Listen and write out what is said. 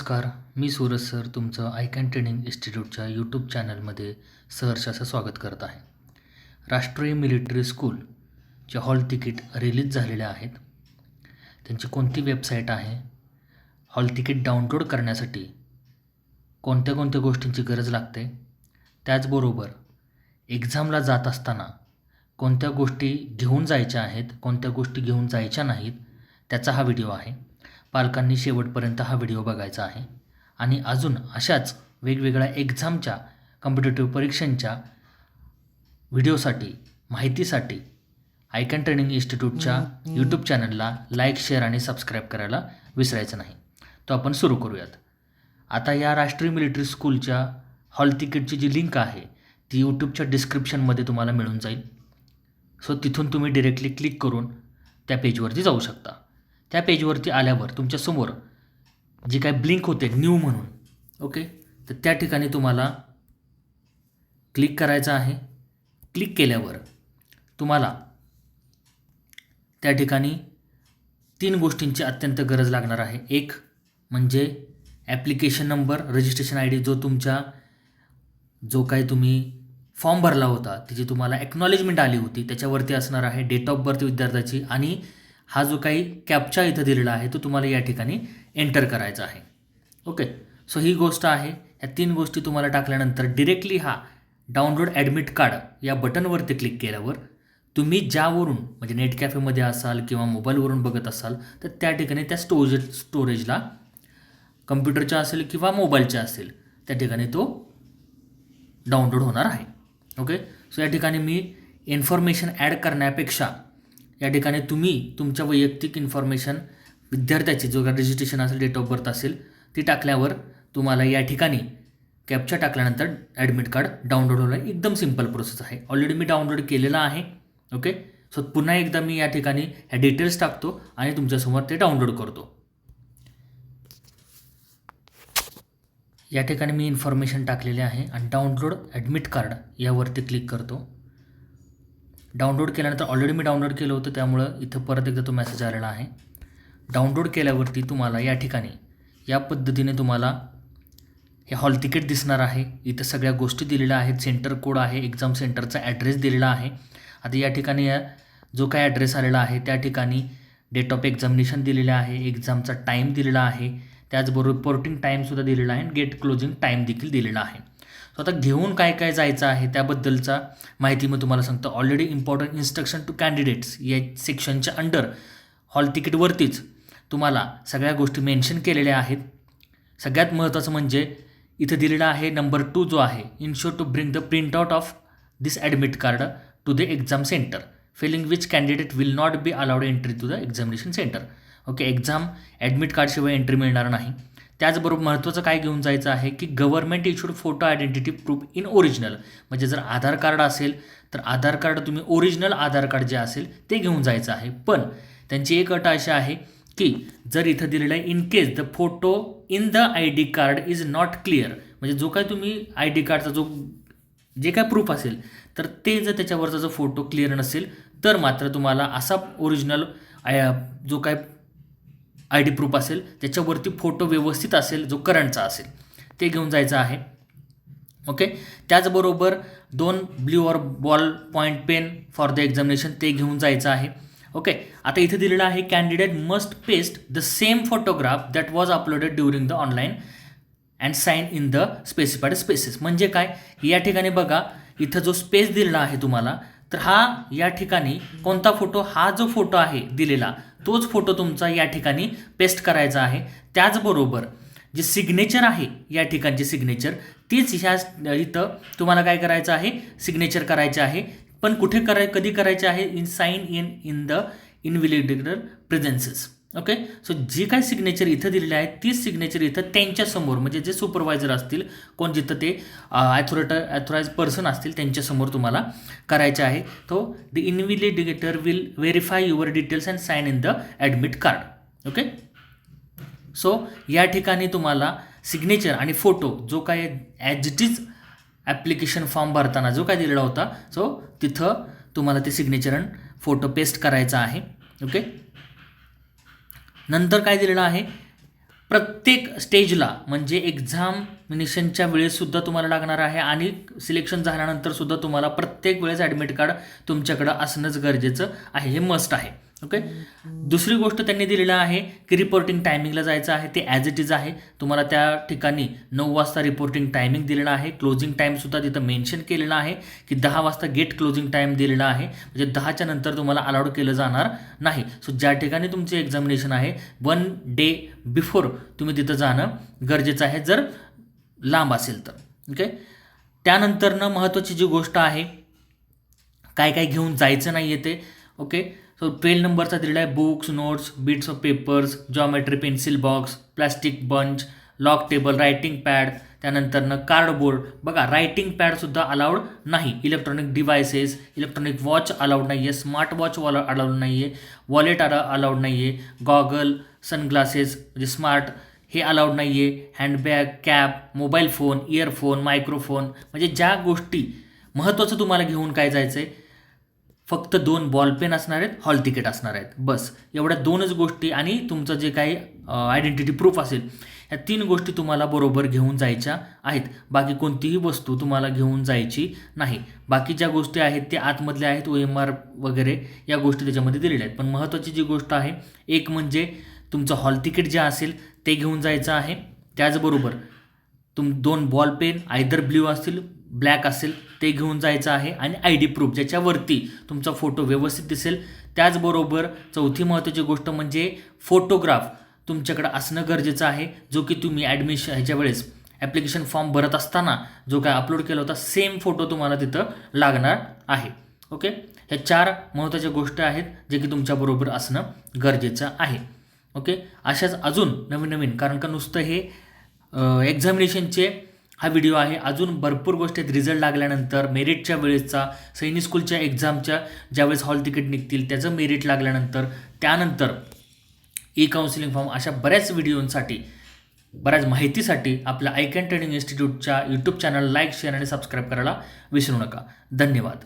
नमस्कार. मी सूरज सर तुमचं आयकॅन ट्रेनिंग इन्स्टिट्यूटच्या यूट्यूब चॅनलमध्ये सहर्ष असं स्वागत करत आहे. राष्ट्रीय मिलिटरी स्कूलचे हॉल तिकीट रिलीज झालेले आहेत. त्यांची कोणती वेबसाईट आहे, हॉल तिकीट डाउनलोड करण्यासाठी कोणत्या कोणत्या गोष्टींची गरज लागते, त्याचबरोबर एक्झामला जात असताना कोणत्या गोष्टी घेऊन जायच्या आहेत, कोणत्या गोष्टी घेऊन जायच्या नाहीत, त्याचा हा व्हिडिओ आहे. पालकांनी शेवटपर्यंत हा व्हिडिओ बघायचा आहे. आणि अजून अशाच वेगवेगळ्या एक्झामच्या कॉम्पिटेटिव्ह परीक्षांच्या व्हिडिओसाठी माहितीसाठी आयकॅन ट्रेनिंग इन्स्टिट्यूटच्या यूट्यूब चॅनलला लाईक, शेअर आणि सबस्क्राईब करायला विसरायचं नाही. तो आपण सुरू करूयात. आता या राष्ट्रीय मिलिटरी स्कूलच्या हॉल तिकीटची जी लिंक आहे ती यूट्यूबच्या डिस्क्रिप्शनमध्ये तुम्हाला मिळून जाईल. सो तिथून तुम्ही डिरेक्टली क्लिक करून त्या पेजवरती जाऊ शकता. त्या पेजवरती आल्यावर तुमच्यासमोर जी काय ब्लिंक होते न्यू म्हणून, ओके, तर त्या ठिकाणी तुम्हाला क्लिक करायचं आहे. क्लिक केल्यावर तुम्हाला त्या ठिकाणी 3 गोष्टींची अत्यंत गरज लागणार आहे. एक म्हणजे application number, registration I D, जो काही तुम्ही फॉर्म भरला होता त्याची तुम्हाला ॲक्नॉलेजमेंट आली होती त्याच्यावरती असणार आहे. डेट ऑफ बर्थ विद्यार्थ्याची आणि हा जो काही कॅप्चा इथं दिलेला आहे तो तुम्हाला या ठिकाणी एंटर करायचा आहे. ओके, सो ही गोष्ट आहे. या 3 गोष्टी तुम्हाला टाकल्यानंतर डिरेक्टली हा डाउनलोड ॲडमिट कार्ड या बटनवरती क्लिक केल्यावर तुम्ही ज्यावरून म्हणजे नेट कॅफेमध्ये असाल किंवा मोबाईलवरून बघत असाल तर त्या ठिकाणी त्या स्टोरेजला कम्प्युटरच्या असेल किंवा मोबाईलच्या असेल त्या ठिकाणी तो डाउनलोड होणार आहे. ओके, सो या ठिकाणी मी इन्फॉर्मेशन ॲड करण्यापेक्षा या ठिकाणी तुम्ही तुमच्या वैयक्तिक इन्फॉर्मेशन विद्यार्थ्याची जो रजिस्ट्रेशन असेल, डेट ऑफ बर्थ असेल ती टाकल्यावर तुम्हाला या ठिकाणी कॅप्चा टाकल्यानंतर ॲडमिट कार्ड डाउनलोड होणं एकदम सिंपल प्रोसेस आहे. ऑलरेडी मी डाउनलोड केलेला आहे. ओके, सो पुन्हा एकदा मी या ठिकाणी ह्या डिटेल्स टाकतो आणि तुमच्यासमोर ते डाउनलोड करतो. या ठिकाणी मी इन्फॉर्मेशन टाकलेली आहे आणि डाउनलोड ॲडमिट कार्ड यावरती क्लिक करतो. डाउनलोड केल्यानंतर ऑलरेडी मी डाउनलोड केलं होतं त्यामुळं इथं परत एकदा तो मेसेज आलेला आहे. डाउनलोड केल्यावरती तुम्हाला या ठिकाणी या पद्धतीने तुम्हाला हे हॉल तिकीट दिसणार आहे. इथं सगळ्या गोष्टी दिलेल्या आहेत. सेंटर कोड आहे, एक्झाम सेंटरचा ॲड्रेस दिलेला आहे. आता या ठिकाणी जो काही ॲड्रेस आलेला आहे त्या ठिकाणी डेट ऑफ एक्झामिनेशन दिलेलं आहे, एक्झामचा टाईम दिलेला आहे, त्याचबरोबर रिपोर्टिंग टाईमसुद्धा दिलेला आहे आणि गेट क्लोजिंग टाईम देखील दिलेला आहे. सो आता घेऊन काय काय जायचं आहे त्याबद्दलचा माहिती मी तुम्हाला सांगतो. Already important instruction to candidates या सेक्शनच्या अंडर हॉल तिकीटवरतीच तुम्हाला सगळ्या गोष्टी मेन्शन केलेल्या आहेत. सगळ्यात महत्त्वाचं म्हणजे इथं दिलेला आहे नंबर 2 जो आहे, ensure to bring the print out of this admit card to the exam centre, failing which candidate will not be allowed entry to the examination centre. Okay, exam admit कार्डशिवाय एंट्री मिळणार नाही. त्याचबरोबर महत्त्वाचं काय घेऊन जायचं आहे की government issued photo identity proof in original, म्हणजे जर आधार कार्ड असेल तर आधार कार्ड तुम्ही ओरिजिनल आधार कार्ड जे असेल ते घेऊन जायचं आहे. पण त्यांची एक अट अशी आहे की जर इथं दिलेलं आहे in case the photo in the I D card is not clear, म्हणजे जो काय तुम्ही आय डी कार्डचा जे काय प्रूफ असेल तर ते जर त्याच्यावरचा जो फोटो क्लिअर नसेल तर मात्र तुम्हाला असा ओरिजिनल जो काय आय डी प्रूफ असेल त्याच्यावरती फोटो व्यवस्थित असेल जो करंटचा असेल ते घेऊन जायचं आहे. ओके, त्याचबरोबर 2 blue or ball point pen for the examination ते घेऊन जायचं आहे. ओके, आता इथे दिलेलं आहे candidate must paste the same photograph that was uploaded during the online and sign in the specified spaces. म्हणजे काय, या ठिकाणी बघा इथं जो स्पेस दिलेला आहे तुम्हाला तर हा या ठिकाणी कोणता फोटो, हा जो फोटो आहे दिलेला तोच फोटो तुमचा या ठिकाणी पेस्ट करायचा आहे. त्याचबरोबर जे सिग्नेचर आहे या ठिकाणची सिग्नेचर तीच ह्या इथं तुम्हाला काय करायचं आहे, सिग्नेचर करायचे आहे. पण कुठे कधी करायचे आहे, इन द इन्व्हिजिलेटर प्रेझेन्सेस. ओके, सो जी काय सिग्नेचर इथं दिलेली आहे तीच सिग्नेचर इथं त्यांच्यासमोर म्हणजे जे सुपरवायझर असतील, कोण जिथं ते ॲथोराइज पर्सन असतील त्यांच्यासमोर तुम्हाला करायचे आहे. तो the invigilator will verify your details and sign in the admit card. Okay, so या ठिकाणी तुम्हाला सिग्नेचर आणि फोटो जो काय as it is application form भरताना जो काय दिलेला होता सो तिथं तुम्हाला ते सिग्नेचर आणि फोटो पेस्ट करायचा आहे. ओके, नंतर काय दिलेलं आहे, प्रत्येक स्टेजला म्हणजे एक्झामिनेशनच्या वेळेससुद्धा तुम्हाला लागणार आहे आणि सिलेक्शन झाल्यानंतरसुद्धा तुम्हाला प्रत्येक वेळेस ॲडमिट कार्ड तुमच्याकडं असणंच गरजेचं आहे, हे मस्ट आहे. ओके. दुसरी गोष्ट त्यांनी दिलेलं आहे की रिपोर्टिंग टायमिंगला जायचं आहे, ते ॲज इट इज आहे. तुम्हाला त्या ठिकाणी 9 वाजता रिपोर्टिंग टायमिंग दिलेलं आहे. क्लोजिंग टाईमसुद्धा तिथं मेन्शन केलेलं आहे की 10 वाजता गेट क्लोजिंग टाईम दिलेला आहे, म्हणजे 10च्या नंतर तुम्हाला अलाउड केलं जाणार नाही. सो ज्या ठिकाणी तुमचे एक्झामिनेशन आहे 1 डे बिफोर तुम्ही तिथं जाणं गरजेचं आहे, जर लांब असेल तर. ओके. त्यानंतरनं महत्त्वाची जी गोष्ट आहे, काय काय घेऊन जायचं नाही आहे ते. ओके. सो 12 नंबरचा दिलेला आहे books, notes, bits of papers, geometry pencil box, plastic bunch, lock table, writing pad, त्यानंतरनं कार्डबोर्ड. बघा, रायटिंग पॅडसुद्धा अलाउड नाही. Electronic devices, electronic watch allowed नाही आहे, स्मार्ट वॉच अलाउड नाही आहे, वॉलेट अलाउड नाही आहे, गॉगल, सनग्लासेस म्हणजे स्मार्ट हे अलाउड नाही आहे, handbag, cap, mobile phone, earphone, microphone, म्हणजे ज्या गोष्टी महत्त्वाचं तुम्हाला घेऊन काय जायचं आहे, फक्त 2 बॉलपेन असणार आहेत, हॉल तिकीट असणार आहेत, बस एवढ्या 2च गोष्टी आणि तुमचं जे काही आयडेंटिटी प्रूफ असेल, ह्या 3 गोष्टी तुम्हाला बरोबर घेऊन जायच्या आहेत. बाकी कोणतीही वस्तू तुम्हाला घेऊन जायची नाही. बाकी ज्या गोष्टी आहेत ते आतमधल्या आहेत, OMR वगैरे या गोष्टी त्याच्यामध्ये दिलेल्या आहेत. पण महत्त्वाची जी गोष्ट आहे, एक म्हणजे तुमचं हॉल तिकीट जे असेल ते घेऊन जायचं आहे. त्याचबरोबर 2 बॉल पेन आयदर ब्ल्यू असतील, ब्लॅक असेल ते घेऊन जायचं आहे आणि ID प्रूफ ज्याच्यावरती तुमचा फोटो व्यवस्थित दिसेल. त्याचबरोबर चौथी महत्त्वाची गोष्ट म्हणजे फोटोग्राफ तुमच्याकडे असणं गरजेचं आहे, जो की तुम्ही ॲडमिशन ह्याच्या वेळेस ॲप्लिकेशन फॉर्म भरत असताना जो काय अपलोड केला होता सेम फोटो तुम्हाला तिथं लागणार आहे. ओके. ह्या 4 महत्त्वाच्या गोष्टी आहेत जे की तुमच्याबरोबर असणं गरजेचं आहे. ओके. अशाच अजून नवीन कारण का नुसतं हे एक्झामिनेशनचे हा व्हिडिओ आहे, अजून भरपूर गोष्टी आहेत. रिझल्ट लागल्यानंतर, मेरिटच्या वेळेसचा, सैनिक स्कूलच्या एक्झामच्या ज्यावेळेस हॉल तिकीट निघतील त्याचं मेरिट लागल्यानंतर, त्यानंतर काउन्सिलिंग फॉर्म, अशा बऱ्याच व्हिडिओंसाठी, बऱ्याच माहितीसाठी आपल्या आयकॅन ट्रेनिंग इन्स्टिट्यूटच्या यूट्यूब चॅनल लाईक, शेअर आणि सबस्क्राईब करायला विसरू नका. धन्यवाद.